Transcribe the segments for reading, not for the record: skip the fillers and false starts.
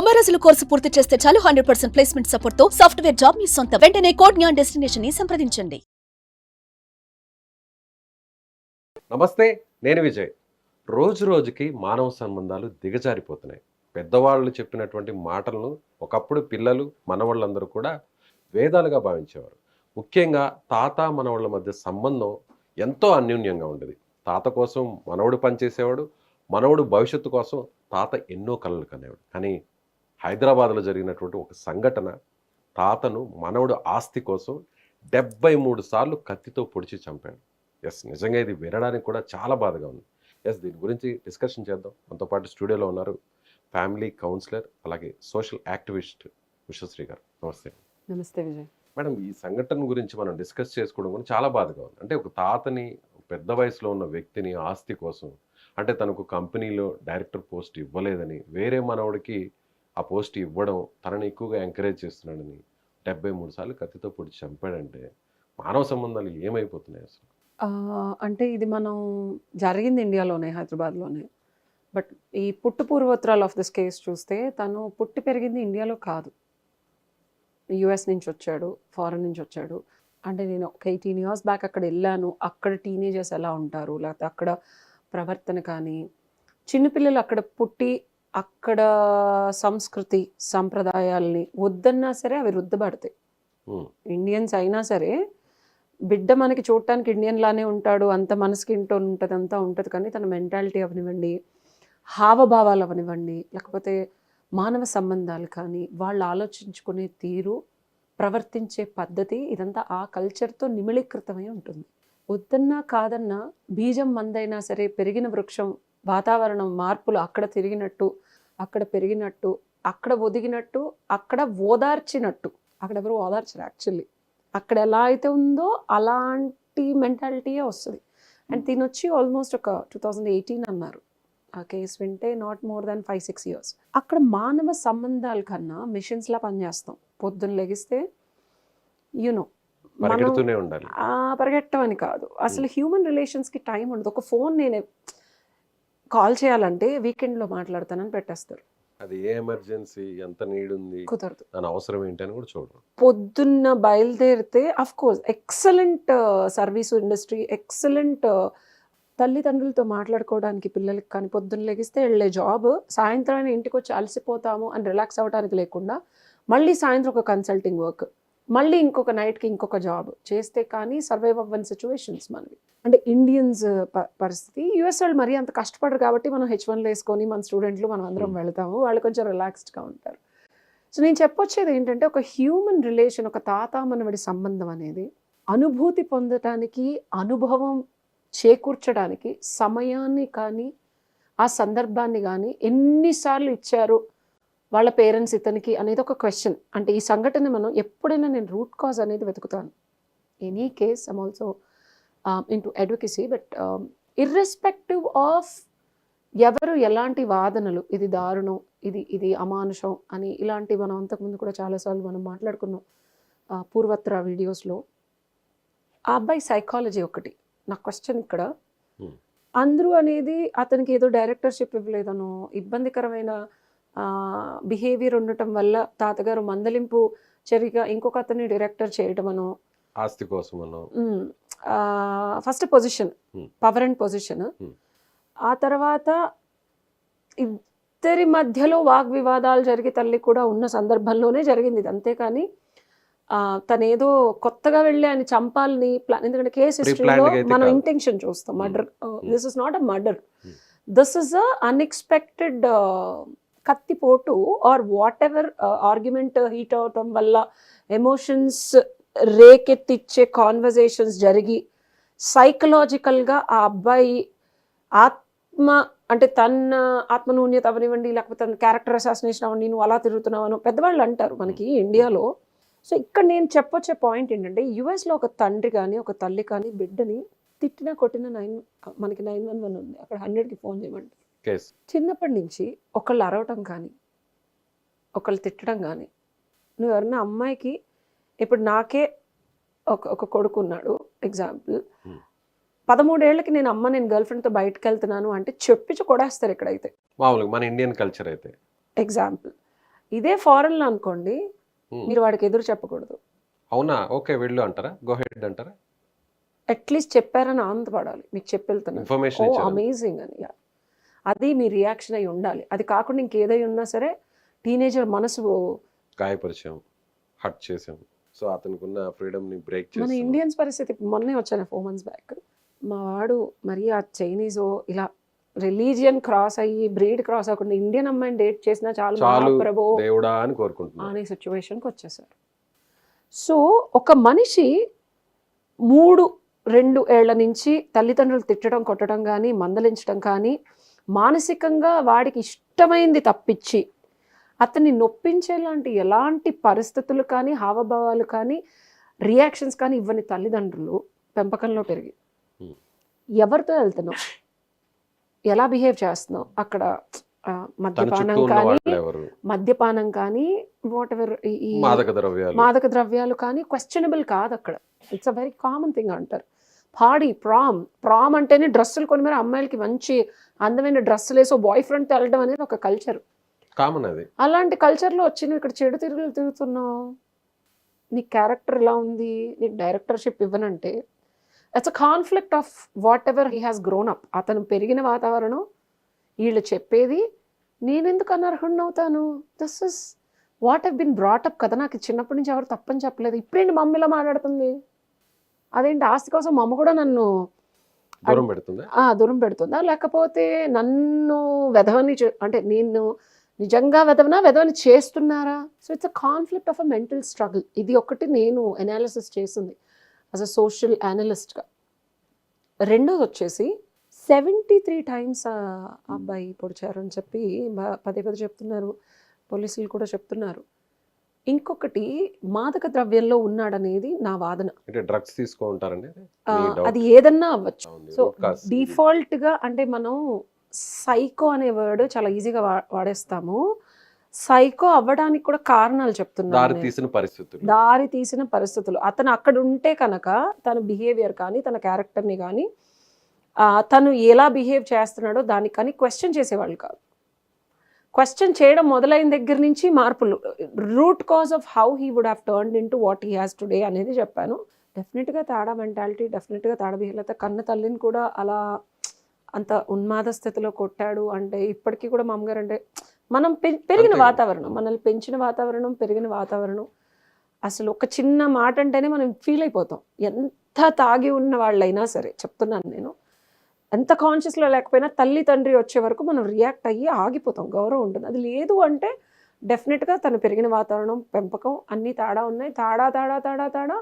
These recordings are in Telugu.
90 రోజుల కోర్సు పూర్తి చేస్తే చాలు 100% ప్లేస్మెంట్ సపోర్ట్ తో సాఫ్ట్వేర్ జాబ్ మీ సొంతం. వెంటనే కోడ్ జ్ఞాన్ డెస్టినేషన్ ని సంప్రదించండి. నమస్తే, నేను విజయ్. రోజు రోజుకి మానవ సంబంధాలు దిగజారిపోతున్నాయి. పెద్దవాళ్ళు చెప్పినటువంటి మాటలను ఒకప్పుడు పిల్లలు, మనవాళ్ళందరూ కూడా వేదాలుగా భావించేవారు. ముఖ్యంగా తాత మనవాళ్ళ మధ్య సంబంధం ఎంతో అన్యోన్యంగా ఉండేది. తాత కోసం మనవడు పనిచేసేవాడు, మనవడు భవిష్యత్తు కోసం తాత ఎన్నో కలలు కనేవాడు. కానీ హైదరాబాద్లో జరిగినటువంటి ఒక సంఘటన, తాతను మనవడు ఆస్తి కోసం 73 సార్లు కత్తితో పొడిచి చంపాడు. నిజంగా ఇది వినడానికి కూడా చాలా బాధగా ఉంది. దీని గురించి డిస్కషన్ చేద్దాం. మనతో పాటు స్టూడియోలో ఉన్నారు ఫ్యామిలీ కౌన్సిలర్, అలాగే సోషల్ యాక్టివిస్ట్ ఉషశ్రీ గారు. నమస్తే. నమస్తే విజయ్. మేడం, ఈ సంఘటన గురించి మనం డిస్కస్ చేసుకోవడం కూడా చాలా బాధగా ఉంది. అంటే ఒక తాతని, పెద్ద వయసులో ఉన్న వ్యక్తిని ఆస్తి కోసం, అంటే తనకు కంపెనీలో డైరెక్టర్ పోస్ట్ ఇవ్వలేదని వేరే మనవడికి ఆ పోస్ట్ ఇవ్వడం, తనని ఎక్కువగా ఎంకరేజ్ చేస్తున్నాడని 73 సార్లు కత్తితో పొడిచి చంపాడంటే మానవ సంబంధాలు ఏమైపోతున్నాయి అసలు? అంటే ఇది మనం జరిగింది ఇండియాలోనే, హైదరాబాద్లోనే. బట్ ఈ పుట్టు పూర్వోత్తరాలు ఆఫ్ దిస్ కేస్ చూస్తే తను పుట్టి పెరిగింది ఇండియాలో కాదు. యుఎస్ నుంచి వచ్చాడు, ఫారెన్ నుంచి వచ్చాడు. అంటే నేను ఒక 18 years బ్యాక్ అక్కడ వెళ్ళాను. అక్కడ టీనేజర్స్ ఎలా ఉంటారు, లేకపోతే అక్కడ ప్రవర్తన కానీ, చిన్నపిల్లలు అక్కడ పుట్టి అక్కడ సంస్కృతి సంప్రదాయాల్ని వద్దన్నా సరే అవి రుద్దబడతాయి. ఇండియన్స్ అయినా సరే బిడ్డ మనకి చూడటానికి ఇండియన్ లానే ఉంటాడు, అంత మనసుకి ఇంటో ఉంటుంది, అంతా ఉంటుంది. కానీ తన మెంటాలిటీ అవనివ్వండి, హావభావాలు అవనివ్వండి, లేకపోతే మానవ సంబంధాలు కానీ, వాళ్ళు ఆలోచించుకునే తీరు, ప్రవర్తించే పద్ధతి, ఇదంతా ఆ కల్చర్తో నిమిళీకృతమై ఉంటుంది. వద్దన్నా కాదన్నా బీజం మందైనా సరే పెరిగిన వృక్షం, వాతావరణం మార్పులు అక్కడ తిరిగినట్టు, అక్కడ పెరిగినట్టు, అక్కడ ఒదిగినట్టు, అక్కడ ఓదార్చినట్టు. అక్కడ ఎవరు ఓదార్చరు యాక్చువల్లీ. అక్కడ ఎలా అయితే ఉందో అలాంటి మెంటాలిటీయే వస్తుంది. అండ్ తినొచ్చి ఆల్మోస్ట్ ఒక 2018 అన్నారు. ఆ కేసు వింటే నాట్ మోర్ దాన్ 5-6 years. అక్కడ మానవ సంబంధాల కన్నా మిషన్స్లా పనిచేస్తాం. పొద్దున్న లెగిస్తే యూనో పరిగెడుతూనే ఉండాలి. పరిగెట్టమని కాదు, అసలు హ్యూమన్ రిలేషన్స్కి టైం ఉండదు. ఒక ఫోన్ నేను కాల్ చేయాలంటే వీకెండ్లో మాట్లాడతానని పెట్టేస్తారు. అది ఏ ఎమర్జెన్సీ, ఎంత నీడ్ ఉంది, కుదరదు, దాని అవసరం ఏంటి అని కూడా చూడరు. పొద్దున్న బయలుదేరితే of course excellent service industry, excellent తల్లిదండ్రులతో మాట్లాడుకోవడానికి పిల్లలకి. కానీ పొద్దున్న లెగిస్తే వెళ్ళే జాబ్, సాయంత్రాన్ని ఇంటికి వచ్చి అలసిపోతాము అని రిలాక్స్ అవ్వడానికి లేకుండా మళ్ళీ సాయంత్రం ఒక కన్సల్టింగ్ వర్క్, మళ్ళీ ఇంకొక నైట్కి ఇంకొక జాబ్ చేస్తే కానీ సర్వైవ్ అవ్వని సిచ్యువేషన్స్ మనవి. అంటే ఇండియన్స్ పరిస్థితి. యూఎస్ వాళ్ళు మరీ అంత కష్టపడరు కాబట్టి మనం H1 వేసుకొని మన స్టూడెంట్లు మనం అందరం వెళ్తాము, వాళ్ళు కొంచెం రిలాక్స్డ్గా ఉంటారు. సో నేను చెప్పొచ్చేది ఏంటంటే, ఒక హ్యూమన్ రిలేషన్, ఒక తాత మనవడి సంబంధం అనేది అనుభూతి పొందటానికి, అనుభవం చేకూర్చడానికి సమయాన్ని కానీ ఆ సందర్భాన్ని కానీ ఎన్నిసార్లు ఇచ్చారు వాళ్ళ పేరెంట్స్ ఇతనికి అనేది ఒక క్వశ్చన్. అంటే ఈ సంఘటన మనం ఎప్పుడైనా నేను రూట్ కాజ్ అనేది వెతుకుతాను. Any case I'm also into advocacy. But irrespective of ఎవరు ఎలాంటి వాదనలు, ఇది దారుణం, ఇది అమానుషం అని, ఇలాంటి మనం అంతకుముందు కూడా చాలాసార్లు మనం మాట్లాడుకున్నాం పూర్వత్ర వీడియోస్లో. ఆ అబ్బాయి సైకాలజీ ఒకటి నా క్వశ్చన్ ఇక్కడ. అందరూ అనేది అతనికి ఏదో డైరెక్టర్షిప్ ఇవ్వలేదనో, ఇబ్బందికరమైన బిహేవియర్ ఉండటం వల్ల తాతగారు మందలింపు చర్యగా ఇంకొక అతన్ని డైరెక్టర్ చేయటమనో, ఆస్తి కోసమనో, first position, power and position, ఆ తర్వాత ఇద్దరి మధ్యలో వాగ్వివాదాలు జరిగి తల్లి కూడా ఉన్న సందర్భంలోనే జరిగింది ఇది. అంతేకాని తనేదో కొత్తగా వెళ్ళి ఆయన చంపాలని ప్లాన్, ఎందుకంటే కేసు హిస్టరీలో మనం ఇంటెన్షన్ చూస్తాం. Murder, this is not a murder, this is a unexpected కత్తిపోటు or whatever argument heat అవటం వల్ల ఎమోషన్స్ రేకెత్తిచ్చే కాన్వర్జేషన్స్ జరిగి సైకలాజికల్గా ఆ అబ్బాయి ఆత్మ, అంటే తన ఆత్మనూన్యత అవనివ్వండి, లేకపోతే తన క్యారెక్టర్ అసాసినేషన్ అవ్వండి, నువ్వు అలా తిరుగుతున్నావను పెద్దవాళ్ళు అంటారు మనకి ఇండియాలో. సో ఇక్కడ నేను చెప్పొచ్చే పాయింట్ ఏంటంటే, యుఎస్లో ఒక తండ్రి కానీ ఒక తల్లి కానీ బిడ్డని తిట్టినా కొట్టిన మనకి 911 ఉంది, అక్కడ 100కి ఫోన్ చేయమంటారు. చిన్నప్పటి నుంచి ఒకళ్ళు అరవటం కానీ ఒకళ్ళు తిట్టడం కానీ, నువ్వు ఎవరన్నా అమ్మాయికి, ఇప్పుడు నాకే ఒక కొడుకు ఉన్నాడు ఎగ్జాంపుల్, 13 ఏళ్ళకి నేను గర్ల్ ఫ్రెండ్తో బయటకు వెళ్తున్నాను అంటే చెప్పించి కొడేస్తారు ఇక్కడైతే, మామూలుగా మన ఇండియన్ కల్చర్ అయితే. ఎగ్జాంపుల్ ఇదే ఫారెన్లో అనుకోండి, Hmm. మీరు వాడికి ఎదురు చెప్పకూడదు. అవునా, ఓకే వెళ్ళు అంటారా, గో హెడ్ అంటారా, అట్లీస్ట్ చెప్పారని ఆనందపడాలి, మీకు చెప్పెళ్తున్నాను, ఇన్ఫర్మేషన్ ఓ ఇచ్చారు. అమేజింగ్ అని. Yeah. అది మీ రియాక్షన్ అయి ఉండాలి. అది కాకుండా ఇంకేదై ఉన్నా సరే టీనేజర్ మనసు. గాయపరిచాం, హట్ చేసాం, సో అతనికి ఉన్న ఫ్రీడమ్ ని బ్రేక్ మన చేస్తాం. ఇండియన్స్ పరిస్థితి మొన్నే వచ్చాను 4 months బ్యాక్. మా వాడు మరి ఆ చైనీసో ఇలా రిలీజియన్ క్రాస్ అయ్యి బ్రీడ్ క్రాస్ అవ్వకుండా ఇండియన్ అమ్మాయిని డేట్ చేసినా చాలు చాలు మహాప్రభో దేవుడా అని కోరుకుంటున్నాను. అనే సిచ్యువేషన్కి వచ్చేసారు. సో ఒక మనిషి 3-2 ఏళ్ల నుంచి తల్లిదండ్రులు తిట్టడం కొట్టడం కానీ మందలించడం కానీ మానసికంగా వాడికి ఇష్టమైంది తప్పించి అతన్ని నొప్పించేలాంటి ఎలాంటి పరిస్థితులు కానీ హావభావాలు కానీ రియాక్షన్స్ కానీ ఇవ్వని తల్లిదండ్రులు పెంపకంలో పెరిగి Hmm. ఎవరితో వెళ్తున్నావు, ఎలా బిహేవ్ చేస్తున్నావు అక్కడ, తన మద్యపానం చుట్టూ ఉన్న కానీ వాళ్ళు ఎవరు, మద్యపానం కానీ వాట్ ఎవర్ ఈ మాదక ద్రవ్యాలు, మాదక ద్రవ్యాలు కానీ క్వశ్చనబుల్ కాదు అక్కడ. It's a very common thing అంటారు. పాడి ప్రామ్ అంటేనే డ్రెస్సులు కొని మరి అమ్మాయిలకి మంచి అందమైన డ్రెస్సులు వేసో బాయ్ ఫ్రెండ్తో వెళ్ళడం అనేది ఒక కల్చర్. కామన్ అది. అలాంటి కల్చర్లో వచ్చి నువ్వు ఇక్కడ చెడు తిరుగులు తిరుగుతున్నావు, నీ క్యారెక్టర్ ఇలా ఉంది, నీకు డైరెక్టర్షిప్ ఇవ్వనంటే it's a conflict of whatever he has grown up. అతను పెరిగిన వాతావరణం, వీళ్ళు చెప్పేది, నేనెందుకు అనర్హుడిని అవుతాను, this is what have been brought up కదా. నాకు చిన్నప్పటి నుంచి ఎవరు తప్పని చెప్పలేదు, ఇప్పుడేంటి మమ్మీ ఇలా మాట్లాడుతుంది, అదేంటి ఆస్తి కోసం మా అమ్మ కూడా నన్ను దూరం పెడుతుంది. దూరం పెడుతుందా, లేకపోతే నన్ను వెధవని అంటే నేను నిజంగా వెధవని చేస్తున్నారా. So it's a conflict of a mental struggle. ఇది ఒకటి నేను అనాలిసిస్ చేసింది యాజ్ అ సోషల్ అనలిస్ట్గా. రెండోది వచ్చేసి 73 times ఆ అబ్బాయి పొడిచారు అని చెప్పి పదే చెప్తున్నారు, పోలీసులు కూడా చెప్తున్నారు. ఇంకొకటి మాదక ద్రవ్యంలో ఉన్నాడనేది నా వాదన. అంటే డ్రగ్స్ తీసుకో ఉంటారండి, అది ఏదన్నా అవ్వచ్చు. సో డిఫాల్ట్గా అంటే మనం సైకో అనే వర్డ్ చాలా ఈజీగా వాడేస్తాము. సైకో అవ్వడానికి కూడా కారణాలు చెప్తున్నాను, దారి తీసిన పరిస్థితులు. అతను అక్కడ ఉంటే కనుక తన బిహేవియర్ కానీ తన క్యారెక్టర్ని కానీ తను ఎలా బిహేవ్ చేస్తున్నాడో దానికి కానీ క్వశ్చన్ చేసేవాళ్ళు కాదు. క్వశ్చన్ చేయడం మొదలైన దగ్గర నుంచి మార్పులు, root cause of how he would have turned in to what he has today అనేది చెప్పాను. డెఫినెట్గా తాడా మెంటాలిటీ, డెఫినెట్గా తాడా బిహేవియర్. కన్న తల్లిని కూడా అలా అంత ఉన్మాద స్థితిలో కొట్టాడు అంటే ఇప్పటికీ కూడా మా అమ్మగారు అంటే మనం పెరిగిన వాతావరణం, మనల్ని పెంచిన వాతావరణం, పెరిగిన వాతావరణం, అసలు ఒక చిన్న మాట అంటేనే మనం ఫీల్ అయిపోతాం. ఎంత తాగి ఉన్న వాళ్ళైనా సరే చెప్తున్నాను నేను, ఎంత కాన్షియస్లో లేకపోయినా తల్లి తండ్రి వచ్చే వరకు మనం రియాక్ట్ అయ్యి ఆగిపోతాం, గౌరవం ఉంటుంది. అది లేదు అంటే డెఫినెట్గా తను పెరిగిన వాతావరణం, పెంపకం అన్నీ తాడా ఉన్నాయి. తాడా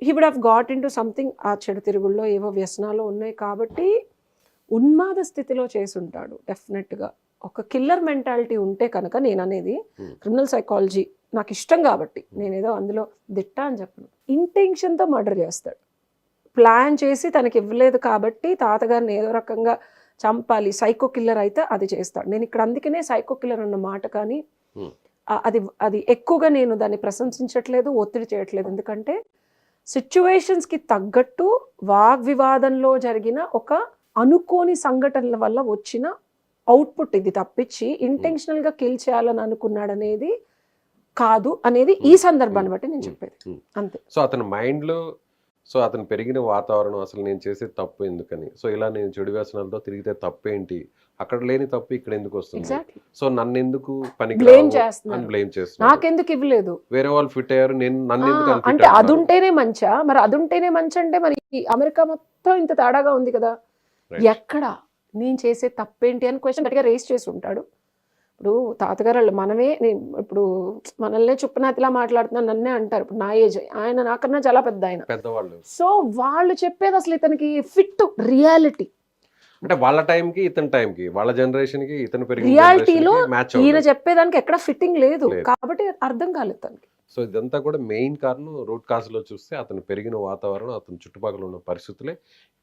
he would have got into something. ఆ చెడు తిరుగుల్లో ఏవో వ్యసనాలు ఉన్నాయి కాబట్టి ఉన్మాద స్థితిలో చేసి ఉంటాడు. డెఫినెట్గా ఒక కిల్లర్ మెంటాలిటీ ఉంటే కనుక, నేను అనేది క్రిమినల్ సైకాలజీ నాకు ఇష్టం కాబట్టి నేనేదో అందులో దిట్ట అని చెప్పను, ఇంటెన్షన్తో మర్డర్ చేస్తాడు. ప్లాన్ చేసి తనకి ఇవ్వలేదు కాబట్టి తాతగారిని ఏదో రకంగా చంపాలి, సైకో కిల్లర్ అయితే అది చేస్తాడు. నేను ఇక్కడ అందుకనే సైకో కిల్లర్ అన్న మాట కానీ అది ఎక్కువగా నేను దాన్ని ప్రశంసించట్లేదు, ఒత్తిడి చేయట్లేదు. ఎందుకంటే సిచ్యువేషన్స్కి తగ్గట్టు వాగ్వివాదంలో జరిగిన ఒక అనుకోని సంఘటనల వల్ల వచ్చిన అవుట్పుట్ ఇది తప్పించి ఇంటెన్షనల్గా కిల్ చేయాలని అనుకున్నాడనేది కాదు అనేది ఈ సందర్భాన్ని బట్టి నేను చెప్పేది అంతే. సో అతని మైండ్లో, సో అతను పెరిగిన వాతావరణం, అసలు నేను చేసే తప్పు ఎందుకని, సో ఇలా నేను చెడు వ్యసనాలతో తిరిగితే తప్పేంటి, అక్కడ లేని తప్పు ఇక్కడ ఎందుకు వస్తుంది, సో నన్ను ఎందుకు బ్లేమ్ చేస్తున్నాను, చేస్తున్నాను, నాకెందుకు ఇవ్వలేదు, వేరే వాళ్ళు ఫిట్ అయ్యారు, నేను నన్ను ఎందుకు అంటే అదుంటేనే మంచా, మరి అదుంటేనే మంచి అంటే మరి అమెరికా మొత్తం ఇంత తేడాగా ఉంది కదా, ఎక్కడ నేను చేసే తప్పేంటి అని క్వశ్చన్ గట్టిగా రేస్ చేసి ఉంటాడు. ఇప్పుడు తాతగారు వాళ్ళు మనమే, ఇప్పుడు మనల్నే చుప్పనాతిలా మాట్లాడుతున్నాను నన్నే అంటారు. ఇప్పుడు నా ఏజ్, ఆయన నాకన్నా చాలా పెద్ద ఆయన, పెద్దవాళ్ళు. సో వాళ్ళు చెప్పేది అసలు ఇతనికి ఫిట్ రియాలిటీ, అంటే వాళ్ళ టైంకి ఇతని టైంకి, వాళ్ళ జనరేషన్కి ఇతను పెరిగిన రియాలిటీలో ఈయన చెప్పేదానికి ఎక్కడ ఫిట్టింగ్ లేదు కాబట్టి అర్థం కాలేదు తనకి. సో ఇదంతా కూడా మెయిన్ కారణం రూట్ కాజ్లో చూస్తే అతను పెరిగిన వాతావరణం, అతని చుట్టుపక్కల ఉన్న పరిస్థితులే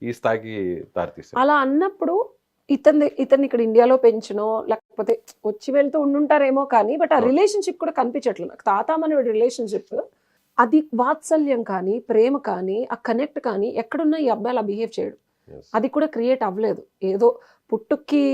ఈ స్థాయికి దారితీస్తాయి. అలా అన్నప్పుడు ఇతన్ని ఇక్కడ ఇండియాలో పెంచనో లేకపోతే వచ్చి వెళ్తూ ఉండుంటారేమో కానీ బట్ ఆ రిలేషన్షిప్ కూడా కనిపించట్లేదు నాకు. తాతామని రిలేషన్షిప్, అది వాత్సల్యం కానీ ప్రేమ కానీ ఆ కనెక్ట్ కానీ ఎక్కడున్నా ఈ అబ్బాయి అలా బిహేవ్ చేయడు, అది కూడా క్రియేట్ అవ్వలేదు. ఏదో పుట్టుకి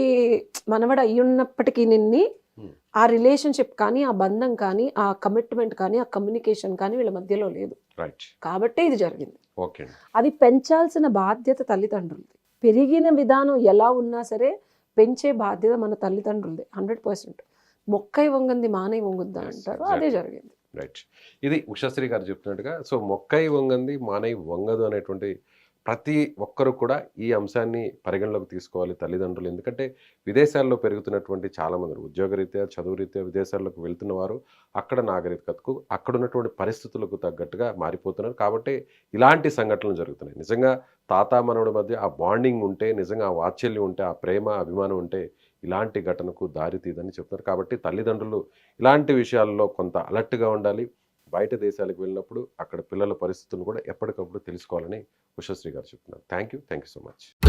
మనవడ అయ్యున్నప్పటికీ నిన్ని Hmm. ఆ రిలేషన్షిప్ కానీ, ఆ బంధం కానీ, ఆ కమిట్మెంట్ కానీ, ఆ కమ్యూనికేషన్ కానీ వీళ్ళ మధ్యలో లేదు. రైట్. కాబట్టే ఇది జరిగింది. ఓకే అండి. అది పెంచాల్సిన బాధ్యత తల్లిదండ్రులది. పెరిగిన విధానం ఎలా ఉన్నా సరే పెంచే బాధ్యత మన తల్లిదండ్రులది 100%. మొక్కై వంగంది మానై వంగుద్దా Yes, అంటారు. exactly. అదే జరిగింది. రైట్. ఇది ఉషశ్రీ గారు చెప్తున్నట్టుగా సో మొక్కై వంగంది మానై వంగదు అనేటువంటి ప్రతి ఒక్కరు కూడా ఈ అంశాన్ని పరిగణలోకి తీసుకోవాలి తల్లిదండ్రులు. ఎందుకంటే విదేశాల్లో పెరుగుతున్నటువంటి చాలామంది ఉద్యోగరీత్యా చదువురీత్యా విదేశాల్లోకి వెళ్తున్న వారు అక్కడ నాగరికతకు అక్కడ ఉన్నటువంటి పరిస్థితులకు తగ్గట్టుగా మారిపోతున్నారు. కాబట్టి ఇలాంటి సంఘటనలు జరుగుతున్నాయి. నిజంగా తాత మనవడి మధ్య ఆ బాండింగ్ ఉంటే, నిజంగా ఆ వాత్సల్యం ఉంటే, ఆ ప్రేమ అభిమానం ఉంటే ఇలాంటి ఘటనకు దారి తీదని చెప్తున్నారు. కాబట్టి తల్లిదండ్రులు ఇలాంటి విషయాల్లో కొంత అలర్ట్గా ఉండాలి. బయట దేశాలకు వెళ్ళినప్పుడు అక్కడ పిల్లల పరిస్థితులను కూడా ఎప్పటికప్పుడు తెలుసుకోవాలని ఉషశ్రీ గారు చెప్తున్నారు. Thank you so much.